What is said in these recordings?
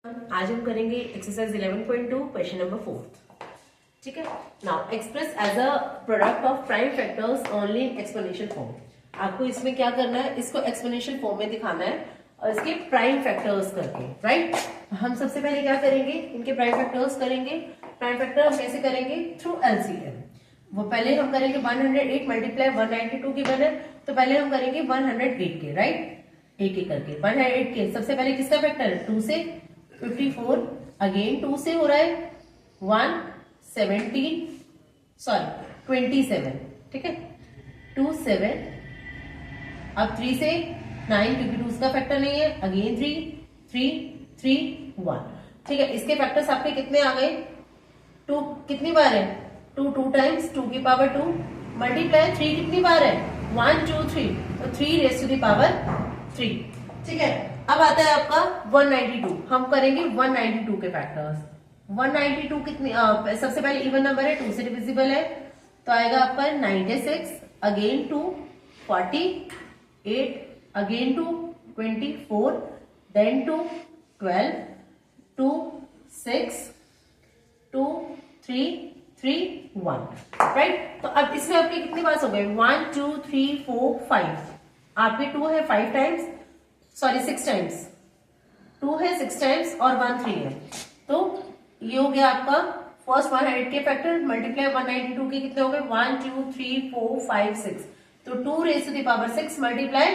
आज हम करेंगे एक्सरसाइज 11.2 क्वेश्चन नंबर 4। ठीक है। Now express as a product of prime factors only in exponential form. आपको इसमें क्या करना है, इसको एक्सपोनेंशियल फॉर्म में दिखाना है और इसके प्राइम फैक्टर्स करके। राइट, हम सबसे पहले क्या करेंगे, इनके प्राइम फैक्टर्स करेंगे। प्राइम फैक्टर हम कैसे करेंगे, थ्रू एलसीएम। वो पहले हम करेंगे 108 मल्टीप्लाई 192 की बने, तो पहले हम करेंगे 108 के। राइट, एक एक करके 108 के सबसे पहले किसका फैक्टर है, 2 से 54, अगेन 2 से हो रहा है 27। ठीक है, 27। अब 3 से 9 क्योंकि 2 का फैक्टर नहीं है, अगेन 3 1। ठीक है, इसके फैक्टर्स आपके कितने आ गए, 2 कितनी बार है, 2 टाइम्स 2 की पावर 2 मल्टीप्लाई 3 कितनी बार है, 1 2 3, तो 3 रेज़ टू द पावर 3। ठीक है, अब आता है आपका 192। हम करेंगे 192 के फैक्टर्स। 192 कितनी, सबसे पहले इवन नंबर है, 2 से डिविजिबल है, तो आएगा आपका 96, अगेन 2 48, अगेन 2 24, देन 2 12, 2 6 2 3 3 1। राइट, तो अब इसमें आपके कितनी बार हो गए, 1 2 3 4 5। आपके 2 है 5 टाइम्स, सॉरी 6 टाइम्स, 2 है 6 टाइम्स और 1 3 है, तो ये हो गया आपका फर्स्ट 100 के फैक्टर मल्टीप्लाई 192 के कितने हो गए, 1 2 3 4 5 6, तो 2 raise to the power 6 multiply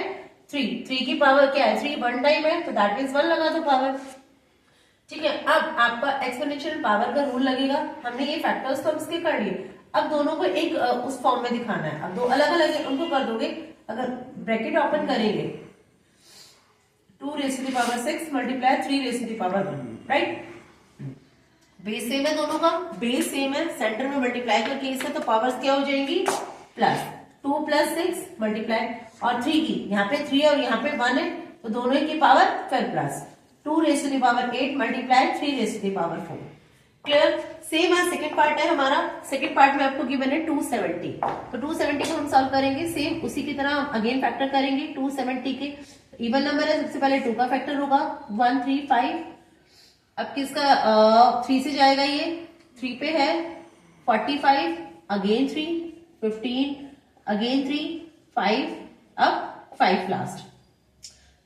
3 की पावर क्या है, 3 वन टाइम है, तो दैट मीन्स 1 लगा दो पावर। ठीक है, अब आपका एक्सपोनेंशियल पावर का रूल लगेगा। हमने ये फैक्टर्स तो हम इसके कर लिए, अब दोनों को एक उस फॉर्म में दिखाना है। अब दो अलग अलग है, उनको कर दोगे, अगर ब्रैकेट ओपन करेंगे 2 raise to the power 6 multiply 3 raise to the power 1। Right, base same है, दोनों का बेस सेम है, सेंटर में मल्टीप्लाई का केस है, तो पावर्स क्या हो जाएंगी, प्लस 2 + 6 मल्टीप्लाई और 3 की, यहाँ पे 3 है और यहाँ पे 1 है, तो दोनों की पावर फिर plus 2 raise to the power 8 multiply 3 raise to the power 4। Clear, same है। सेकंड पार्ट है हमारा, सेकंड पार्ट में आपको गिवन है 270, तो 270 को हम सॉल्व करेंगे सेम उसी की तरह, अगेन फैक्टर करेंगे 270 के। इवन नंबर है, सबसे पहले 2 का फैक्टर होगा 1 3 5। अब किसका 3 से जाएगा, ये 3 पे है 45, अगेन 3 15, अगेन 3 5, अब 5 लास्ट,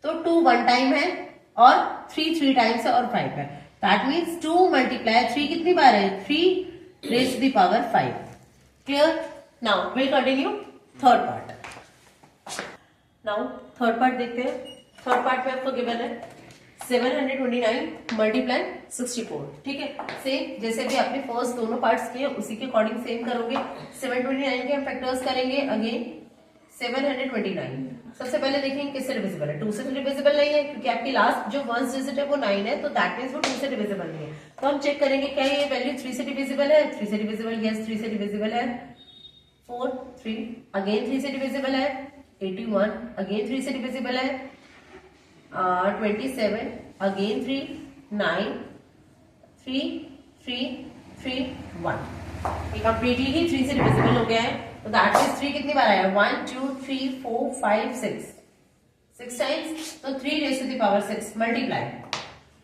तो 2 वन टाइम है और 3 टाइम्स है और 5 है, दैट मीन्स 2 मल्टीप्लाई 3 कितनी बार है, 3 raise to the power 5। Clear, now will continue third part. Now third part देखते हैं। थर्ड पार्ट में आपको गिवन है 729 मल्टीप्लाई 64। ठीक है, सेम जैसे भी आपने फर्स्ट दोनों पार्ट्स किए उसी के अकॉर्डिंग सेम करोगे। 729 के हम फैक्टर्स करेंगे, अगेन 729। सबसे पहले देखेंगे किससे डिविजिबल है, 2 से तो डिविजिबल नहीं है क्योंकि आपकी लास्ट जो वंस डिजिट है वो 9 है, तो दैट मीन्स वो 2 से डिविजिबल नहीं है। तो हम चेक करेंगे क्या ये वैल्यू 3 से डिविजिबल है, 3 से डिविजिबल, यस 3 से डिविजिबल है। 4 3, अगेन 3 से डिविजिबल है। 81, अगेन 3 से डिविजिबल है। 27, अगेन 3 9 3 3 3 1। ये कंप्लीटली ही 3 से डिविजिबल हो गया है, तो दैट मीन्स 3 कितनी बार आया, 1 2 3 4 5 6 टाइम्स, तो 3 raise to the power 6 multiply.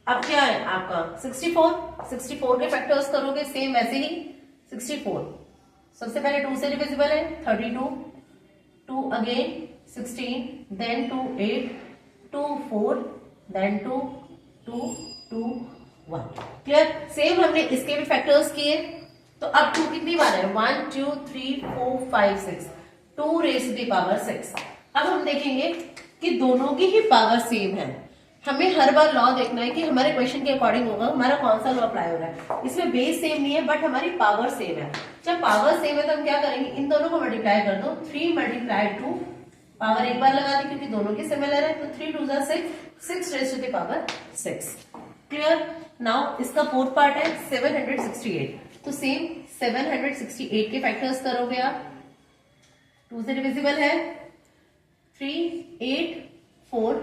अब क्या है आपका 64 के फैक्टर्स करोगे सेम वैसे ही। 64 सबसे पहले 2 से डिविजिबल है, 32 2 again 16, then 2 8 2 4, then 2 2 2 1। Clear, same हमने इसके भी फैक्टर्स किए, तो अब 2 कितनी बार है, 1 2 3 4 5 6, 2 रेज़ टू द पावर 6। अब हम देखेंगे कि दोनों की ही पावर सेम है। हमें हर बार लॉ देखना है कि हमारे क्वेश्चन के अकॉर्डिंग होगा, हमारा कौन सा लॉ अप्लाई हो रहा है। इसमें बेस सेम नहीं है बट हमारी पावर सेम है। जब पावर सेम है तो हम क्या करेंगे, इन दोनों को मल्टीप्लाई कर दो, 3 मल्टीप्लाई 2, पावर एक बार लगा दी क्योंकि दोनों के सिमिलर है, तो 3 2 6 raise to the power 6। Clear, now इसका फोर्थ पार्ट है 768, तो सेम 768 के फैक्टर्स करोगे आप। 2 से डिविजिबल है, 3 8 4,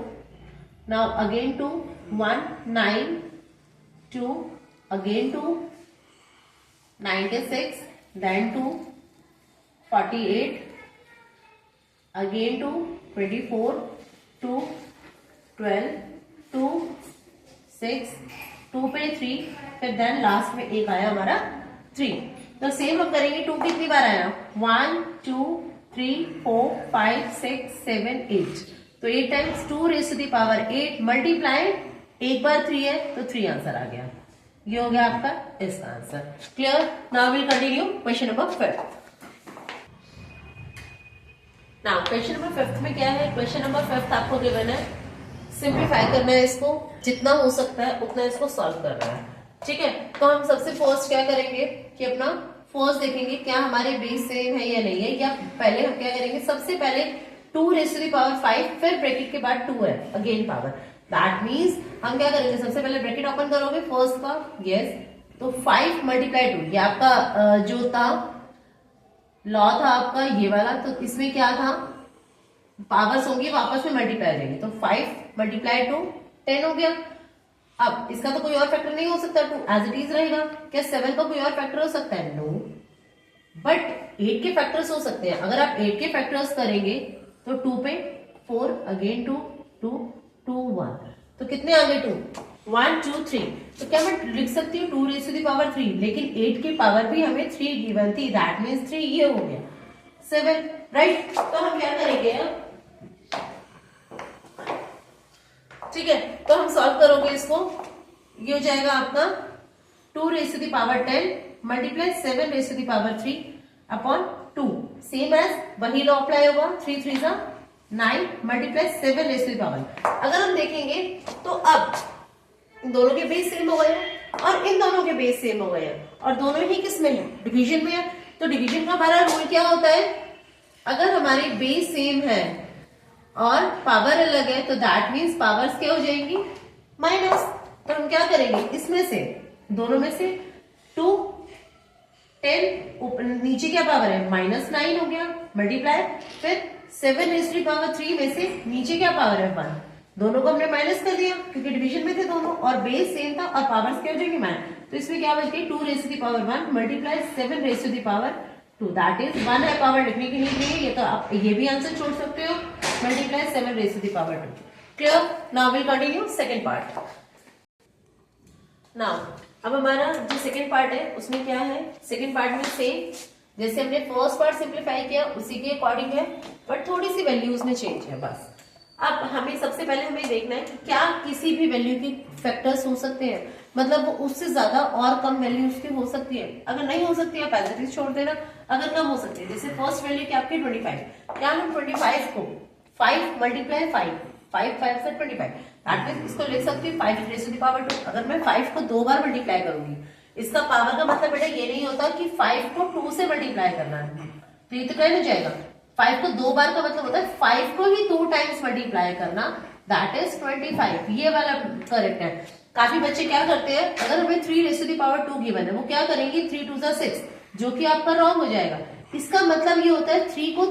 now again 2 1 9 2, again 2 96, then 2 48, again 2 24 2 12 2 6 2 पे 3, फिर देन लास्ट में एक आया हमारा 3। तो सेम हम करेंगे, 2 कितनी बार आया, 1 2 3 4 5 6 7 8। तो 8 times 2 raise to the power 8 multiply, एक बार 3 है तो 3 आंसर आ गया। ये हो गया आपका इसका answer. Clear? Now will continue question number 5। Now question number 5 में क्या है, क्वेश्चन नंबर 5 आपको गिवन है, सिंप्लीफाई करना है इसको, जितना हो सकता है उतना इसको सॉल्व करना है। ठीक है, तो हम सबसे फर्स्ट क्या करेंगे कि अपना फर्स्ट देखेंगे क्या हमारे बेस सेम है या नहीं है, या पहले हम क्या करेंगे, सबसे पहले 2 रेज़ टू द पावर 5, फिर ब्रैकेट के बाद 2 है अगेन पावर। दैट मीन्स हम क्या करेंगे, सबसे पहले ब्रैकेट ओपन करोगे फर्स्ट का, यस, तो 5 मल्टीप्लाई 2, ये आपका जो था लॉ था आपका ये वाला, तो इसमें क्या था, पावर्स होंगी वापस में मल्टीप्लाई हो जाएंगे, तो 5 मल्टीप्लाई 2 10 हो गया। अब इसका तो कोई और फैक्टर नहीं हो सकता, 2 एज इट इज रहेगा। क्या 7 का कोई और फैक्टर हो सकता है? नो, बट 8 के फैक्टर्स हो सकते हैं। अगर आप 8 के फैक्टर्स करेंगे तो 2 पे 4 अगेन 2 2 2 1, तो कितने आ गए 2 1 2 3। तो क्या मैं लिख सकती हूँ 2 रेज़ टू द पावर 3, लेकिन 8 की पावर भी हमें 3 गिवन थी, दैट मीन्स 3, ये हो गया 7, राइट। तो हम क्या करेंगे, ठीक है, तो हम सॉल्व करोगे इसको, ये हो जाएगा आपका 2 raise to the power 10 multiply 7 raise to the power 3 upon 2, same as वही लॉ अप्लाई होगा, 3 3 जा 9 multiply 7 raise to the power. अगर हम देखेंगे तो अब इन दोनों के बेस सेम हो गए हैं और इन दोनों के बेस सेम हो गए हैं, और दोनों ही किस में है, डिवीजन में है। तो डिवीजन का हमारा रूल क्या होता है, अगर हमारे बेस सेम है और पावर अलग है तो दैट मीन्स पावर्स क्या हो जाएंगी, माइनस। तो हम क्या करेंगे, इसमें से दोनों में से 2 10 नीचे क्या पावर है, -9 हो गया, मल्टीप्लाई, फिर 7 रेज़ टू द पावर 3 में से नीचे क्या पावर है 1, दोनों को हमने माइनस कर दिया क्योंकि डिवीजन में थे दोनों और बेस सेम था और पावर्स क्या हो जाएंगे माइनस। तो इसमें क्या बच गई 2 raise to the power 1 multiply 7 raise to the power 2, that is 1 है पावर लिखने की नहीं चाहिए, ये तो आप ये भी आंसर छोड़ सकते हो, multiply 7 raise to the power 2। Clear? Now will continue second part. Now अब हमारा जो सेकंड पार्ट है उसमें क्या है, सेकंड पार्ट में सेम जैसे हमने फर्स्ट पार्ट सिंप्लीफाई किया उसी के अकॉर्डिंग है, बट थोड़ी सी वैल्यूज में चेंज है बस। अब हमें सबसे पहले हमें देखना है कि क्या किसी भी वैल्यू के फैक्टर्स हो सकते हैं, मतलब वो उससे ज्यादा और कम वैल्यू उसकी हो सकती है। अगर नहीं हो सकती है आप एज इट इज छोड़ देना, अगर कम हो सकती है जैसे फर्स्ट वैल्यू क्या आपकी 25, क्या हम 25 को 5 मल्टीप्लाई 5 5 से 25, दैट मींस इसको लिख सकती हूँ 5 रेज़ टू द पावर 2। अगर मैं 5 को 2 बार मल्टीप्लाई करूंगी, इसका पावर का मतलब बेटा ये नहीं होता कि 5 को 2 से मल्टीप्लाई करना है, तो ये तो क्या हो जाएगा, 5 को 2 बार का मतलब होता है 5 को ही 2 टाइम्स मल्टीप्लाई करना, दैट इज 25। ये वाला करेक्ट है। काफी बच्चे क्या करते हैं, अगर हमें 3 raise to the power 2 given है, वो क्या करेंगे 3 2 6, जो कि आपका रॉन्ग हो जाएगा। इसका मतलब ये होता है 3 को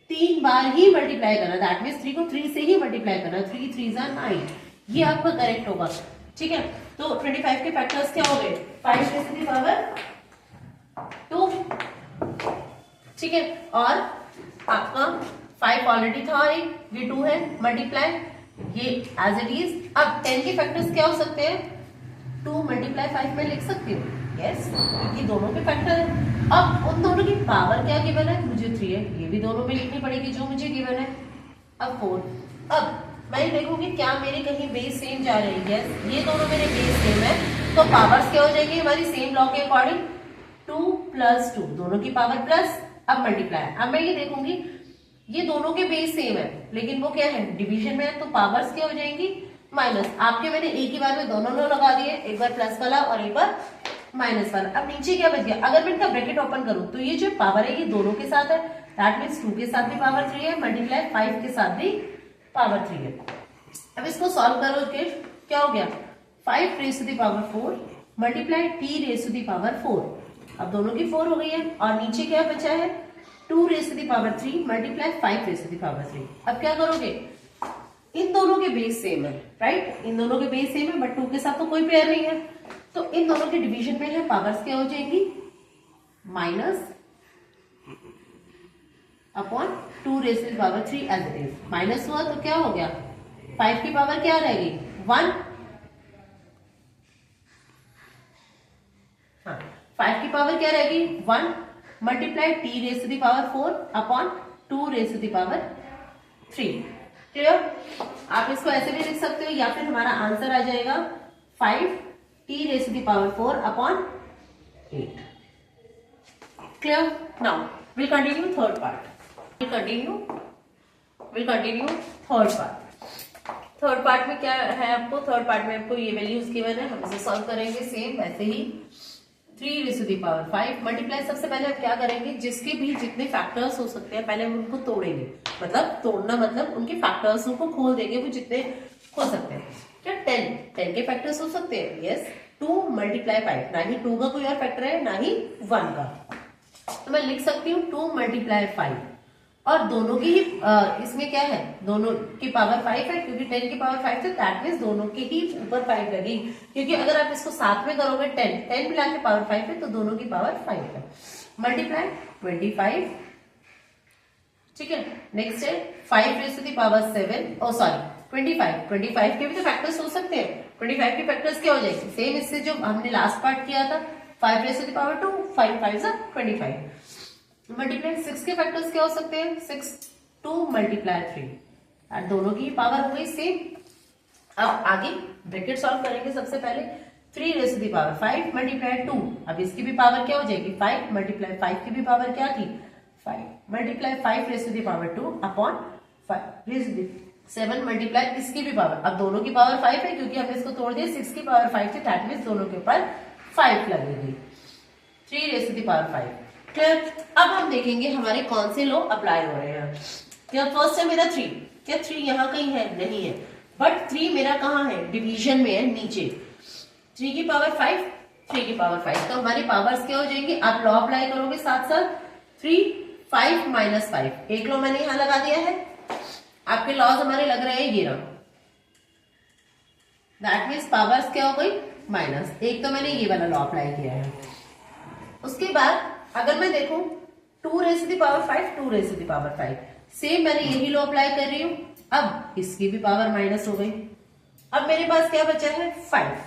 3 बार ही मल्टीप्लाई करना, दैट मीन्स 3 को 3 से ही मल्टीप्लाई करना, 3 3 9, ये आपका करेक्ट होगा। ठीक है, तो 25 के फैक्टर्स क्या हो गए, 5 रेज़ टू द पावर 2, ठीक है, और आपका 5 ऑलरेडी था और ये 2 है, मल्टीप्लाई ये एज इट इज। अब 10 के फैक्टर्स क्या हो सकते हैं, 2 मल्टीप्लाई 5 में लिख सकती हूँ, यस, ये दोनों के फैक्टर है। अब उन दोनों की पावर क्या गिवन है, मुझे 3 है, ये भी दोनों में लिखनी पड़ेगी जो मुझे गिवन है। अब 4, अब मैं देखूंगी क्या मेरे कहीं बेस सेम जा रही है, यस, ये दोनों मेरे बेस सेम है, तो पावर्स क्या हो जाएगी हमारी सेम लॉ के अकॉर्डिंग, 2 + 2 दोनों की पावर प्लस, अब मल्टीप्लाई। अब मैं ये देखूंगी ये दोनों के बेस सेम है लेकिन वो क्या है डिवीजन में है, तो पावर्स क्या हो जाएंगी माइनस। आपके मैंने एक ही बार में दोनों लो लगा दिए, एक बार प्लस वाला और एक बार माइनस वाला। अब नीचे क्या बच गया, अगर मैं इनका ब्रैकेट ओपन करूं तो ये जो पावर है ये दोनों के साथ है, दैट मीन्स 2 के साथ भी पावर 3 है, मल्टीप्लाई 5 के साथ भी पावर 3 है। अब इसको सॉल्व करो के क्या हो गया, 5 raise to the power 4 multiply t raise to the power 4, अब दोनों की 4 हो गई है, और नीचे क्या बचा है 2 raise to the power 3 multiply 5 raise to the power 3। अब क्या करोगे, इन दोनों के बेस सेम है, राइट, इन दोनों के बेस सेम है बट 2 के साथ तो कोई पेयर नहीं है, तो इन दोनों के डिवीजन में है, पावर्स क्या हो जाएंगी minus upon 2 raise to the power 3 as it is. Minus हुआ तो क्या हो गया, 5 की पावर क्या रहेगी 1, पावर क्या रहेगी 1 multiply T raise to the power 4 upon 2 raise to the power 3। Clear? आप इसको ऐसे भी लिख सकते हो या फिर हमारा आंसर आ जाएगा 5 T raise to the power 4 upon 8। Clear? Now we'll continue third part. We'll continue third part. Third part में क्या है आपको? थर्ड पार्ट में आपको ये वैल्यूज गिवन है, हम इसे सॉल्व करेंगे सेम वैसे ही। 3 raise to the power 5 multiply, सबसे पहले हम क्या करेंगे, जिसके भी जितने फैक्टर्स हो सकते हैं पहले हम उनको तोड़ेंगे। मतलब तोड़ना मतलब उनके फैक्टर्स को खोल देंगे, वो जितने हो सकते हैं। क्या 10 के फैक्टर्स हो सकते हैं? यस। 2 मल्टीप्लाई 5, ना ही 2 का कोई और फैक्टर है ना ही 1 का, तो मैं लिख सकती हूँ 2 मल्टीप्लाई 5। और दोनों की ही इसमें क्या है, दोनों की पावर 5 है, क्योंकि 10 की पावर 5 है, दैट मीन्स दोनों के ही ऊपर 5 लगी। क्योंकि अगर आप इसको साथ में करोगे 10 मिला के पावर 5 है, तो दोनों की पावर 5 है। मल्टीप्लाई 25, ठीक है। नेक्स्ट है 5 raise to the power 7, oh sorry 25 के भी तो फैक्टर्स हो सकते हैं। 25 के फैक्टर्स क्या हो जाएंगे? सेम इससे जो हमने लास्ट पार्ट किया था, 5 raise to the power 2, 5 5 25। Multiply 6 के फैक्टर्स क्या हो सकते हैं? 6 2 मल्टीप्लाई 3, और दोनों की पावर हो गई सेम। अब आगे ब्रैकेट सॉल्व करेंगे। सबसे पहले 3 raise to the power 5 multiply 2, अब इसकी भी पावर क्या हो जाएगी 5 मल्टीप्लाई 5 की भी पावर क्या थी 5 multiply 5 raise to the power 2 upon 5 raise to the 7 multiply इसकी भी पावर, अब दोनों की पावर 5 है क्योंकि हमने इसको तोड़ दिया, 6 की पावर 5 थी, दैट मीन्स दोनों के ऊपर 5 लगेगी। 3 raise to the power 5। Clear? अब हम देखेंगे हमारे कौन से लॉ अप्लाई हो रहे हैं। क्या फर्स्ट है मेरा 3, क्या 3 यहाँ कहीं है? नहीं है, बट 3 मेरा कहाँ है? डिवीजन में है, नीचे। 3 की पावर 5, 3 की पावर 5, तो हमारी पावर्स क्या हो जाएंगी? आप लॉ अप्लाई करोगे साथ साथ। 3 5 माइनस 5, एक लॉ मैंने यहाँ लगा दिया है। आपके लॉज हमारे लग रहे हैं ये रहा, दैट मीन्स पावर्स क्या हो गई माइनस। एक तो मैंने ये वाला लॉ अप्लाई किया है। उसके बाद अगर मैं देखूं 2 raise to the power 5, 2 raise to the power 5, same मैंने यही लॉ अप्लाई कर रही हूं। अब इसकी भी पावर माइनस हो गई। अब मेरे पास क्या बचा है 5।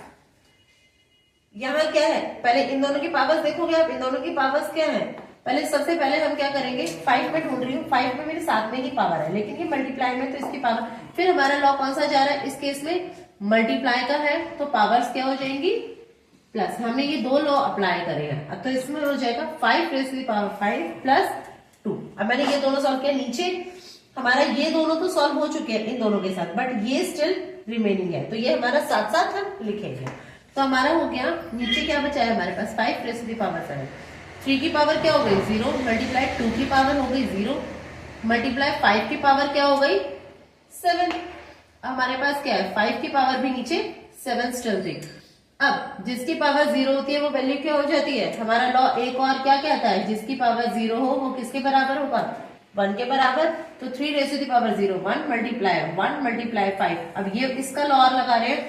यहां क्या है? पहले इन दोनों की पावर्स देखोगे आप, इन दोनों की पावर्स क्या है? पहले सबसे पहले हम क्या करेंगे, 5 में ढूंढ रही हूँ, 5 में मेरे साथ में ही पावर है, लेकिन ये मल्टीप्लाई में तो इसकी पावर, फिर हमारा लॉ कौन सा जा रहा है? इस केस में मल्टीप्लाई का है, तो पावर्स क्या हो जाएंगी प्लस। हमने ये 2 लॉ अप्लाई करे हैं, अब तो इसमें हो जाएगा 5 raise to the power 5 plus 2। अब मैंने ये दोनों सॉल्व किया, नीचे हमारा ये दोनों तो सॉल्व हो चुके हैं इन दोनों के साथ, बट ये स्टिल रिमेनिंग है, तो ये हमारा साथ साथ हम लिखेंगे। तो हमारा हो गया, नीचे क्या बचा है हमारे पास 5 रेज़ टू द पावर 7। 3 की पावर क्या हो गई 0, मल्टीप्लाई 2 की पावर हो गई 0, मल्टीप्लाई 5 की पावर क्या हो गई 7। हमारे पास क्या है 5 की पावर भी नीचे 7 स्टिल थी। अब जिसकी पावर 0 होती है वो वैल्यू क्या हो जाती है? हमारा लॉ एक और क्या कहता है, जिसकी पावर 0 हो वो किसके बराबर होगा 1 के बराबर। तो 3 raise to the power 0 1 multiply 5। अब ये इसका लॉ और लगा रहे हैं,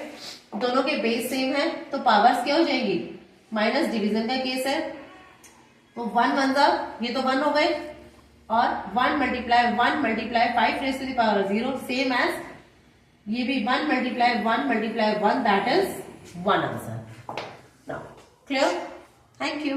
दोनों के बेस सेम है, तो पावर्स क्या हो जाएंगी माइनस, डिवीजन का केस है, तो 1 1 जा, ये तो 1 हो गए, और 1 multiply 5 raise to the power 0 same as ये भी 1 multiply 1 that is 1 answer. Now clear? Thank you.